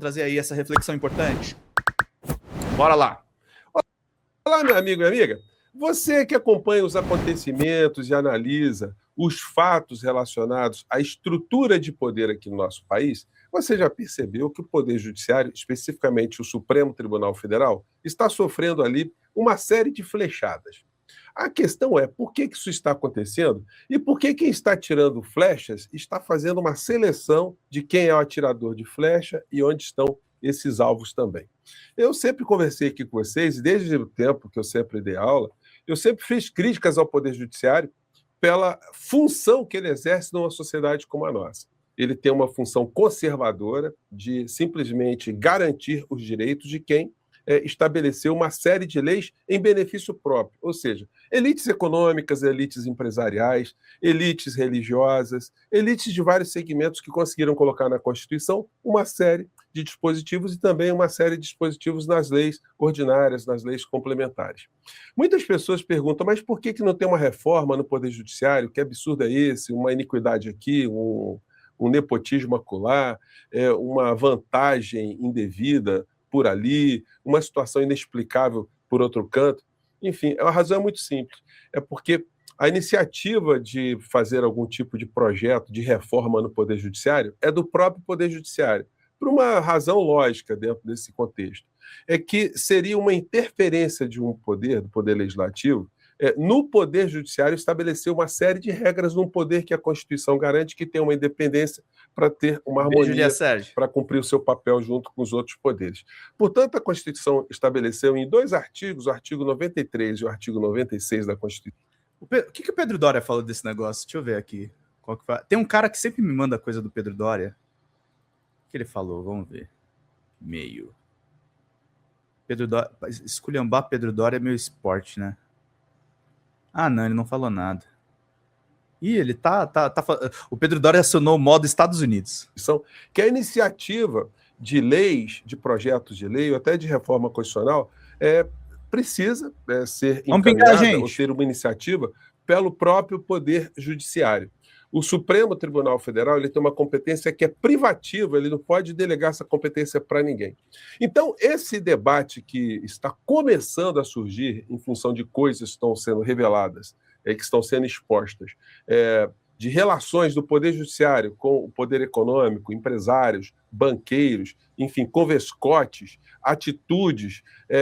trazer aí essa reflexão importante? Bora lá. Olá, meu amigo e amiga. Você que acompanha os acontecimentos e analisa os fatos relacionados à estrutura de poder aqui no nosso país, você já percebeu que o Poder Judiciário, especificamente o Supremo Tribunal Federal, está sofrendo ali uma série de flechadas. A questão é por que isso está acontecendo e por que quem está tirando flechas está fazendo uma seleção de quem é o atirador de flecha e onde estão esses alvos também. Eu sempre conversei aqui com vocês, e desde o tempo que eu sempre dei aula, eu sempre fiz críticas ao Poder Judiciário pela função que ele exerce numa sociedade como a nossa. Ele tem uma função conservadora de simplesmente garantir os direitos de quem estabeleceu uma série de leis em benefício próprio, ou seja, elites econômicas, elites empresariais, elites religiosas, elites de vários segmentos que conseguiram colocar na Constituição uma série de dispositivos e também uma série de dispositivos nas leis ordinárias, nas leis complementares. Muitas pessoas perguntam, mas por que não tem uma reforma no Poder Judiciário? Que absurdo é esse? Uma iniquidade aqui, um nepotismo acolá, uma vantagem indevida por ali, uma situação inexplicável por outro canto. Enfim, a razão é muito simples. É porque a iniciativa de fazer algum tipo de projeto de reforma no Poder Judiciário é do próprio Poder Judiciário, por uma razão lógica dentro desse contexto. É que seria uma interferência de um poder, do Poder Legislativo, no Poder Judiciário estabelecer uma série de regras num poder que a Constituição garante que tem uma independência para ter uma harmonia, para cumprir o seu papel junto com os outros poderes. Portanto, a Constituição estabeleceu em 2 artigos, o artigo 93 e o artigo 96 da Constituição. O que o Pedro Doria falou desse negócio? Deixa eu ver aqui. Tem um cara que sempre me manda coisa do Pedro Doria. O que ele falou? Vamos ver. Meio. Pedro Doria... Esculhambar Pedro Doria é meu esporte, né? Ah, não, ele não falou nada. Ih, ele o Pedro Doria acionou o modo Estados Unidos. Que a iniciativa de leis, de projetos de lei, ou até de reforma constitucional, precisa ser encaminhada ou ter uma iniciativa pelo próprio Poder Judiciário. O Supremo Tribunal Federal ele tem uma competência que é privativa, ele não pode delegar essa competência para ninguém. Então, esse debate que está começando a surgir em função de coisas que estão sendo reveladas, que estão sendo expostas, de relações do Poder Judiciário com o poder econômico, empresários, banqueiros, enfim, convescotes, atitudes,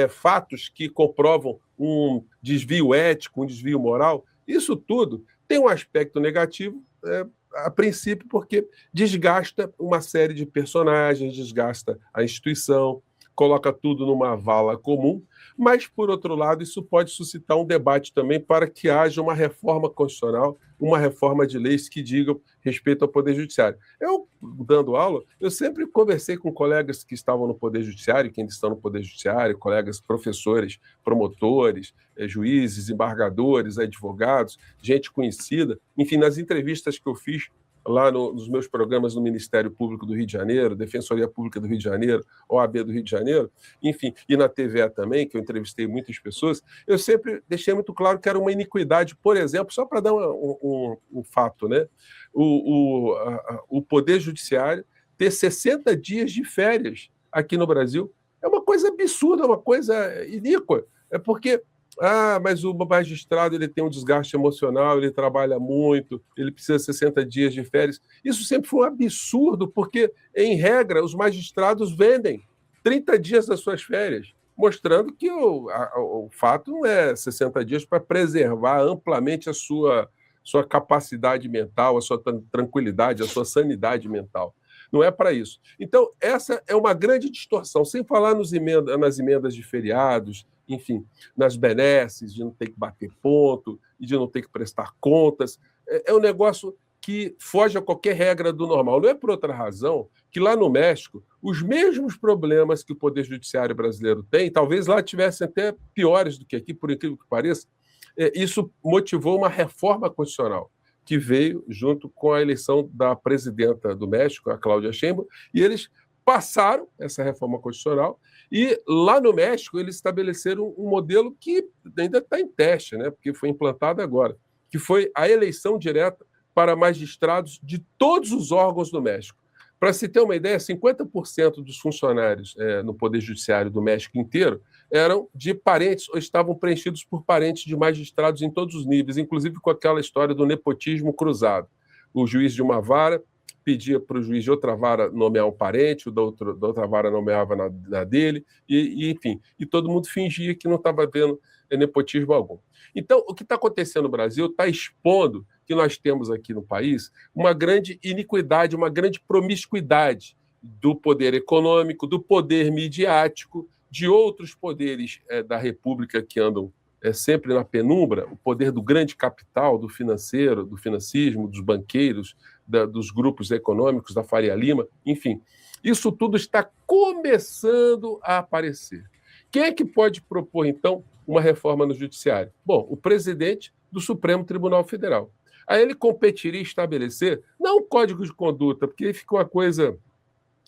fatos que comprovam um desvio ético, um desvio moral, isso tudo tem um aspecto negativo, a princípio, porque desgasta uma série de personagens, desgasta a instituição, coloca tudo numa vala comum, mas, por outro lado, isso pode suscitar um debate também para que haja uma reforma constitucional, uma reforma de leis que digam respeito ao Poder Judiciário. Eu, dando aula, eu sempre conversei com colegas que estavam no Poder Judiciário, que ainda estão no Poder Judiciário, colegas professores, promotores, juízes, embargadores, advogados, gente conhecida. Enfim, nas entrevistas que eu fiz lá nos meus programas no Ministério Público do Rio de Janeiro, Defensoria Pública do Rio de Janeiro, OAB do Rio de Janeiro, enfim, e na TVE também, que eu entrevistei muitas pessoas, eu sempre deixei muito claro que era uma iniquidade, por exemplo, só para dar um fato, né? O Poder Judiciário ter 60 dias de férias aqui no Brasil é uma coisa absurda, uma coisa iníqua. É porque mas o magistrado ele tem um desgaste emocional, ele trabalha muito, ele precisa de 60 dias de férias. Isso sempre foi um absurdo, porque, em regra, os magistrados vendem 30 dias das suas férias, mostrando que o fato não é 60 dias para preservar amplamente a sua capacidade mental, a sua tranquilidade, a sua sanidade mental. Não é para isso. Então, essa é uma grande distorção, sem falar nas emendas de feriados, enfim, nas benesses, de não ter que bater ponto, e de não ter que prestar contas. É um negócio que foge a qualquer regra do normal. Não é por outra razão que lá no México, os mesmos problemas que o Poder Judiciário brasileiro tem, talvez lá tivessem até piores do que aqui, por incrível que pareça, isso motivou uma reforma constitucional que veio junto com a eleição da presidenta do México, a Cláudia Sheinbaum, e eles passaram essa reforma constitucional e lá no México eles estabeleceram um modelo que ainda está em teste, né, porque foi implantado agora, que foi a eleição direta para magistrados de todos os órgãos do México. Para se ter uma ideia, 50% dos funcionários no Poder Judiciário do México inteiro eram de parentes ou estavam preenchidos por parentes de magistrados em todos os níveis, inclusive com aquela história do nepotismo cruzado. O juiz de uma vara pedia para o juiz de outra vara nomear um parente, o da outra vara nomeava na dele, enfim, e todo mundo fingia que não estava vendo nepotismo algum. Então, o que está acontecendo no Brasil está expondo que nós temos aqui no país uma grande iniquidade, uma grande promiscuidade do poder econômico, do poder midiático, de outros poderes da República que andam sempre na penumbra, o poder do grande capital, do financeiro, do financismo, dos banqueiros, dos grupos econômicos, da Faria Lima, enfim. Isso tudo está começando a aparecer. Quem é que pode propor, então, uma reforma no Judiciário? Bom, o presidente do Supremo Tribunal Federal. Aí ele competiria em estabelecer, não um código de conduta, porque aí fica uma coisa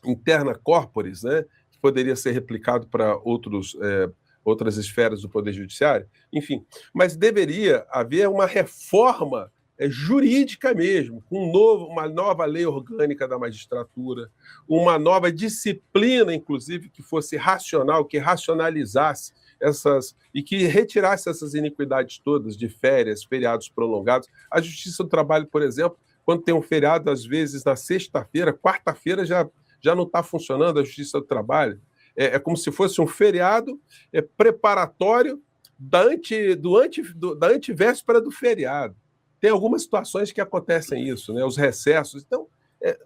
interna corporis, né, que poderia ser replicado para outras esferas do Poder Judiciário, enfim, mas deveria haver uma reforma jurídica mesmo, com uma nova lei orgânica da magistratura, uma nova disciplina, inclusive, que fosse racional, que racionalizasse e que retirasse essas iniquidades todas de férias, feriados prolongados. A Justiça do Trabalho, por exemplo, quando tem um feriado, às vezes na sexta-feira, quarta-feira já não está funcionando a Justiça do Trabalho. É como se fosse um feriado preparatório da antivéspera do feriado. Tem algumas situações que acontecem isso, né? Os recessos. Então,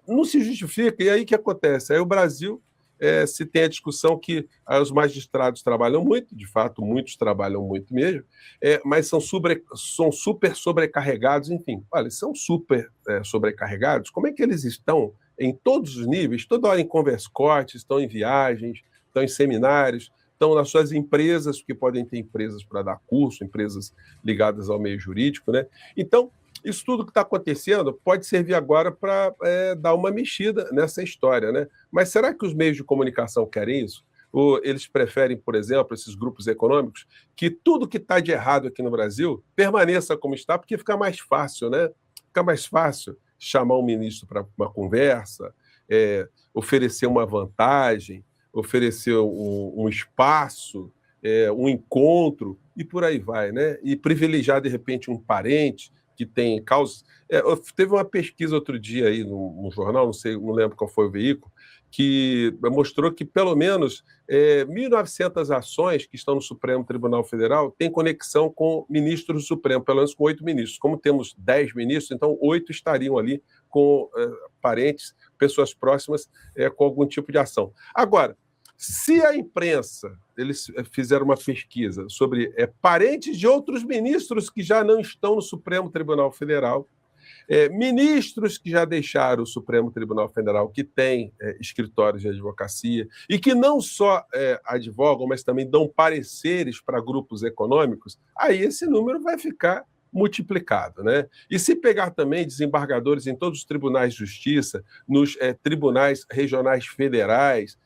não se justifica. E aí o que acontece? Aí o Brasil se tem a discussão que os magistrados trabalham muito, de fato, muitos trabalham muito mesmo, mas são super sobrecarregados, enfim. Olha, são super sobrecarregados. Como é que eles estão em todos os níveis? Toda hora em conversa corte, estão em viagens, estão em seminários, estão nas suas empresas, porque podem ter empresas para dar curso, empresas ligadas ao meio jurídico, né? Então, isso tudo que está acontecendo pode servir agora para dar uma mexida nessa história, né? Mas será que os meios de comunicação querem isso? Ou eles preferem, por exemplo, esses grupos econômicos, que tudo que está de errado aqui no Brasil permaneça como está, porque fica mais fácil, né? Fica mais fácil chamar um ministro para uma conversa, oferecer uma vantagem, oferecer um espaço, um encontro, e por aí vai, né? E privilegiar, de repente, um parente que tem causas. Teve uma pesquisa outro dia aí no jornal, não lembro qual foi o veículo, que mostrou que pelo menos 1.900 ações que estão no Supremo Tribunal Federal têm conexão com ministros do Supremo, pelo menos com 8 ministros. Como temos 10 ministros, então 8 estariam ali com parentes, pessoas próximas, com algum tipo de ação. Agora, se a imprensa, eles fizeram uma pesquisa sobre parentes de outros ministros que já não estão no Supremo Tribunal Federal, ministros que já deixaram o Supremo Tribunal Federal, que têm escritórios de advocacia e que não só advogam, mas também dão pareceres para grupos econômicos, aí esse número vai ficar multiplicado, né? E se pegar também desembargadores em todos os tribunais de justiça, nos tribunais regionais federais,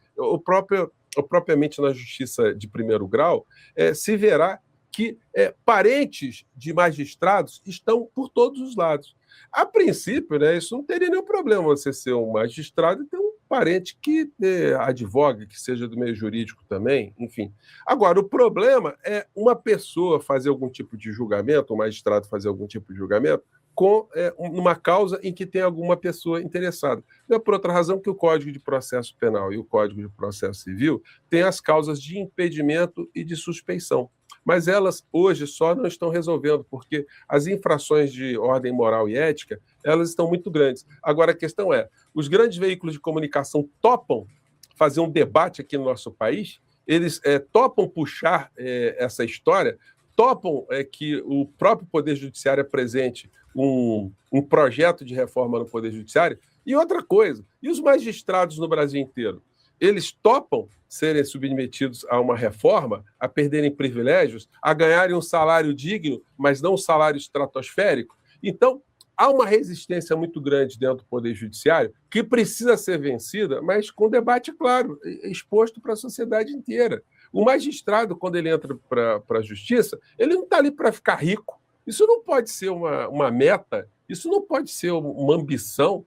propriamente na justiça de primeiro grau, se verá que parentes de magistrados estão por todos os lados. A princípio, né, isso não teria nenhum problema você ser um magistrado e ter um parente que advogue, que seja do meio jurídico também, enfim. Agora, o problema é uma pessoa fazer algum tipo de julgamento, um magistrado fazer algum tipo de julgamento, com uma causa em que tem alguma pessoa interessada. Não é por outra razão que o Código de Processo Penal e o Código de Processo Civil têm as causas de impedimento e de suspeição. Mas elas hoje só não estão resolvendo, porque as infrações de ordem moral e ética, elas estão muito grandes. Agora, a questão é, os grandes veículos de comunicação topam fazer um debate aqui no nosso país? Eles topam puxar essa história? Topam que o próprio Poder Judiciário apresente um projeto de reforma no Poder Judiciário? E outra coisa, e os magistrados no Brasil inteiro? Eles topam serem submetidos a uma reforma, a perderem privilégios, a ganharem um salário digno, mas não um salário estratosférico? Então, há uma resistência muito grande dentro do Poder Judiciário que precisa ser vencida, mas com debate, claro, exposto para a sociedade inteira. O magistrado, quando ele entra para a justiça, ele não está ali para ficar rico. Isso não pode ser uma meta, isso não pode ser uma ambição.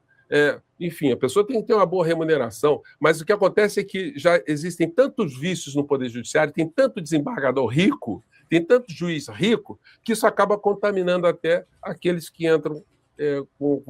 Enfim, a pessoa tem que ter uma boa remuneração, mas o que acontece é que já existem tantos vícios no Poder Judiciário, tem tanto desembargador rico, tem tanto juiz rico, que isso acaba contaminando até aqueles que entram com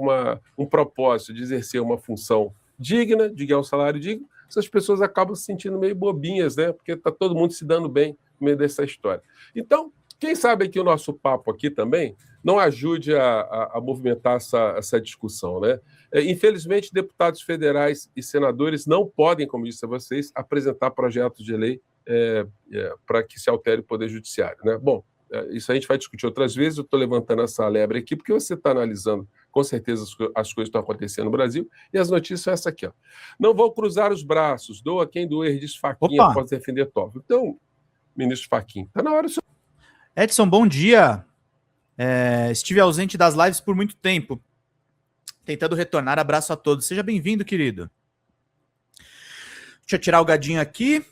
um propósito de exercer uma função digna, de ganhar um salário digno. Essas pessoas acabam se sentindo meio bobinhas, né? Porque está todo mundo se dando bem no meio dessa história. Então, quem sabe que o nosso papo aqui também não ajude a movimentar essa discussão, né? Infelizmente, deputados federais e senadores não podem, como disse a vocês, apresentar projetos de lei para que se altere o Poder Judiciário, né? Bom, isso a gente vai discutir outras vezes. Eu estou levantando essa lebre aqui porque você está analisando, com certeza, as coisas que estão acontecendo no Brasil, e as notícias são essa aqui. Ó. Não vou cruzar os braços, doa quem doer, diz Fachin, após defender Toffoli. Então, ministro Fachin, está na hora... Edson, bom dia. Estive ausente das lives por muito tempo, tentando retornar. Abraço a todos. Seja bem-vindo, querido. Deixa eu tirar o gadinho aqui.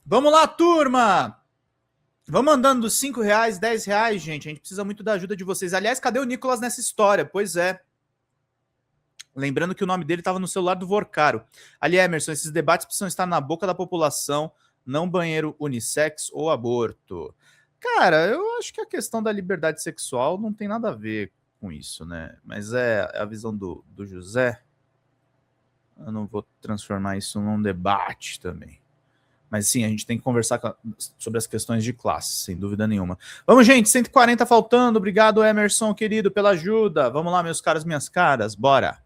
Vamos lá, turma! Vamos andando dos R$5, R$10, gente. A gente precisa muito da ajuda de vocês. Aliás, cadê o Nicolas nessa história? Pois é. Lembrando que o nome dele estava no celular do Vorcaro. Ali, Emerson, esses debates precisam estar na boca da população, não banheiro unissex ou aborto. Cara, eu acho que a questão da liberdade sexual não tem nada a ver com isso, né? Mas é a visão do José. Eu não vou transformar isso num debate também. Mas sim, a gente tem que conversar sobre as questões de classe, sem dúvida nenhuma. Vamos, gente, 140 faltando. Obrigado, Emerson, querido, pela ajuda. Vamos lá, meus caros, minhas caras, bora.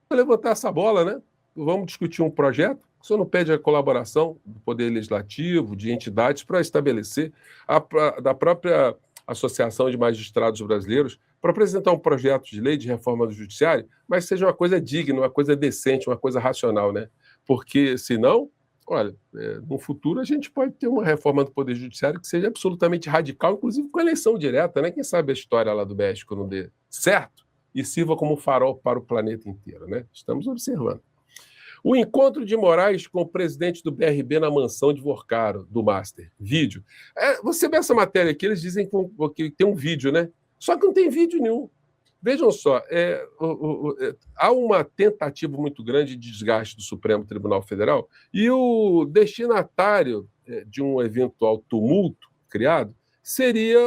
Vou levantar essa bola, né? Vamos discutir um projeto. O senhor não pede a colaboração do Poder Legislativo, de entidades, para estabelecer da própria Associação de Magistrados Brasileiros, para apresentar um projeto de lei de reforma do Judiciário, mas seja uma coisa digna, uma coisa decente, uma coisa racional, né? Porque, senão... Olha, no futuro a gente pode ter uma reforma do Poder Judiciário que seja absolutamente radical, inclusive com eleição direta, né? Quem sabe a história lá do México não dê certo e sirva como farol para o planeta inteiro, né? Estamos observando. O encontro de Moraes com o presidente do BRB na mansão de Vorcaro, do Master. Vídeo. Você vê essa matéria aqui, eles dizem que tem um vídeo, né? Só que não tem vídeo nenhum. Vejam só, há uma tentativa muito grande de desgaste do Supremo Tribunal Federal e o destinatário de um eventual tumulto criado seria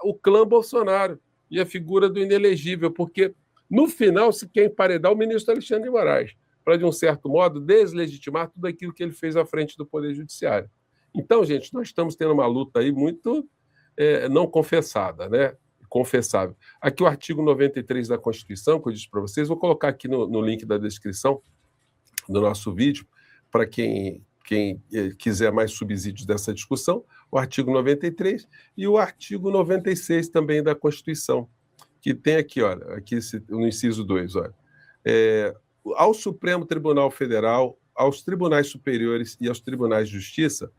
o clã Bolsonaro e a figura do inelegível, porque no final se quer emparedar o ministro Alexandre de Moraes para, de um certo modo, deslegitimar tudo aquilo que ele fez à frente do Poder Judiciário. Então, gente, nós estamos tendo uma luta aí muito não confessada, né? Confessável. Aqui o artigo 93 da Constituição, que eu disse para vocês, vou colocar aqui no link da descrição do nosso vídeo, para quem quiser mais subsídios dessa discussão, o artigo 93 e o artigo 96 também da Constituição, que tem aqui, olha, aqui no inciso 2, olha, ao Supremo Tribunal Federal, aos tribunais superiores e aos tribunais de justiça,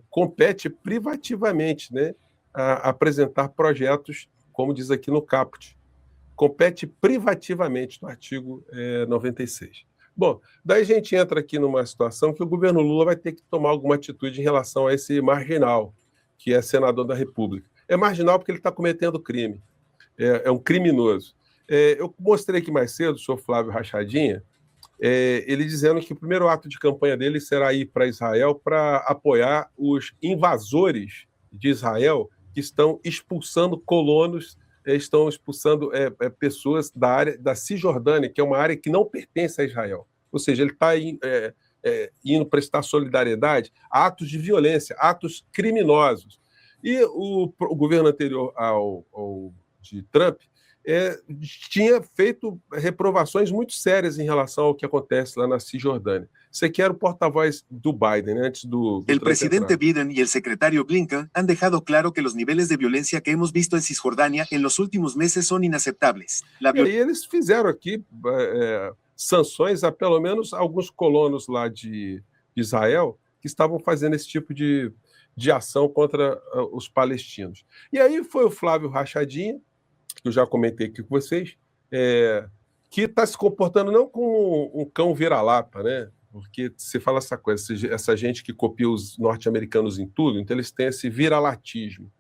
compete privativamente, né, a apresentar projetos, como diz aqui no caput. Compete privativamente, no artigo 96. Bom, daí a gente entra aqui numa situação que o governo Lula vai ter que tomar alguma atitude em relação a esse marginal, que é senador da República. É marginal porque ele está cometendo crime. É um criminoso. Eu mostrei aqui mais cedo, o senhor Flávio Rachadinha, ele dizendo que o primeiro ato de campanha dele será ir para Israel para apoiar os invasores de Israel que estão expulsando colonos, estão expulsando pessoas da área da Cisjordânia, que é uma área que não pertence a Israel. Ou seja, ele está indo prestar solidariedade a atos de violência, atos criminosos. E o governo anterior de Trump tinha feito reprovações muito sérias em relação ao que acontece lá na Cisjordânia. Esse aqui era o porta-voz do Biden, né, antes do El presidente Biden y el secretario Blinken han dejado claro que los niveles de violencia que hemos visto en Cisjordania en los últimos meses son inaceptables. E aí eles fizeram aqui sanções a pelo menos alguns colonos lá de Israel que estavam fazendo esse tipo de ação contra os palestinos. E aí foi o Flávio Rachadinha, que eu já comentei aqui com vocês, que está se comportando não como um cão vira-lata, né? Porque você fala essa coisa, essa gente que copia os norte-americanos em tudo, então eles têm esse viralatismo.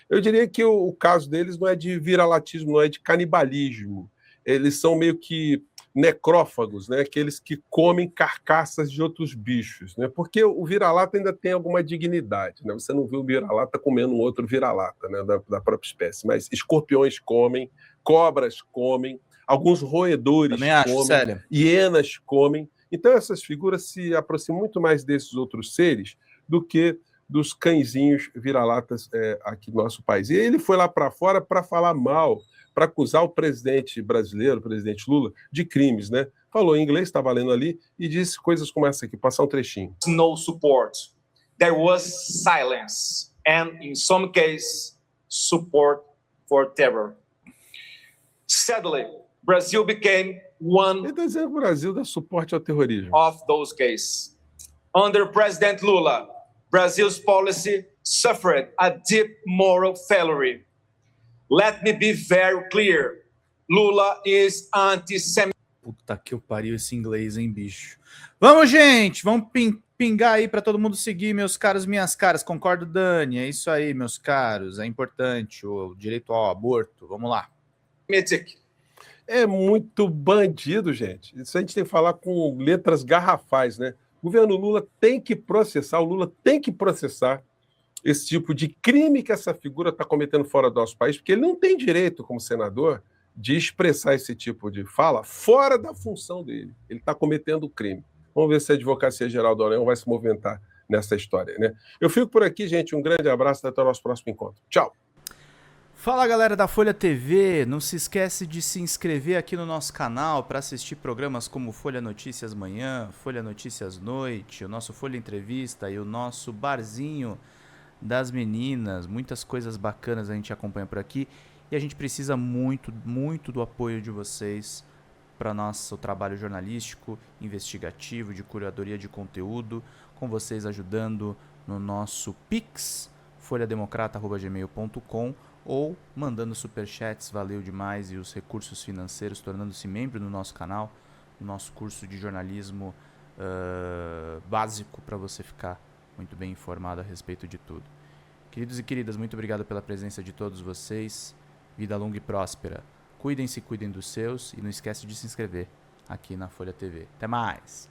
Eu diria que o caso deles não é de viralatismo, não é de canibalismo, eles são meio que necrófagos, né? Aqueles que comem carcaças de outros bichos, né? Porque o vira-lata ainda tem alguma dignidade, né? Você não vê o vira-lata comendo um outro vira-lata, né? Da própria espécie, mas escorpiões comem, cobras comem, alguns roedores comem, sério. hienas comem. Então essas figuras se aproximam muito mais desses outros seres do que dos cãezinhos vira-latas aqui no nosso país. E ele foi lá para fora para falar mal, para acusar o presidente brasileiro, o presidente Lula, de crimes, né? Falou em inglês, estava lendo ali, e disse coisas como essa aqui, passar um trechinho. No support. There was silence, and in some cases, support for terror. Sadly, Brazil became one Ele está dizendo que o Brasil dá suporte ao terrorismo. Of those cases. Under President Lula, Brazil's policy suffered a deep moral failure. Let me be very clear. Lula is anti-Semitic. Puta que eu pariu esse inglês, hein, bicho. Vamos, gente! Vamos pingar aí para todo mundo seguir, meus caros, minhas caras. Concordo, Dani. É isso aí, meus caros. É importante o direito ao aborto. Vamos lá. É muito bandido, gente. Isso a gente tem que falar com letras garrafais, né? O governo Lula tem que processar, o Lula tem que processar esse tipo de crime que essa figura está cometendo fora do nosso país, porque ele não tem direito, como senador, de expressar esse tipo de fala fora da função dele. Ele está cometendo crime. Vamos ver se a Advocacia Geral da União vai se movimentar nessa história, né? Eu fico por aqui, gente. Um grande abraço e até o nosso próximo encontro. Tchau! Fala, galera da Folha TV, não se esquece de se inscrever aqui no nosso canal para assistir programas como Folha Notícias Manhã, Folha Notícias Noite, o nosso Folha Entrevista e o nosso Barzinho das Meninas. Muitas coisas bacanas a gente acompanha por aqui e a gente precisa muito, muito do apoio de vocês para nosso trabalho jornalístico, investigativo, de curadoria de conteúdo, com vocês ajudando no nosso Pix, folhademocrata@gmail.com, ou mandando superchats, valeu demais, e os recursos financeiros, tornando-se membro do nosso canal, no nosso curso de jornalismo básico, para você ficar muito bem informado a respeito de tudo. Queridos e queridas, muito obrigado pela presença de todos vocês, vida longa e próspera, cuidem-se, cuidem dos seus, e não esquece de se inscrever aqui na Folha TV. Até mais!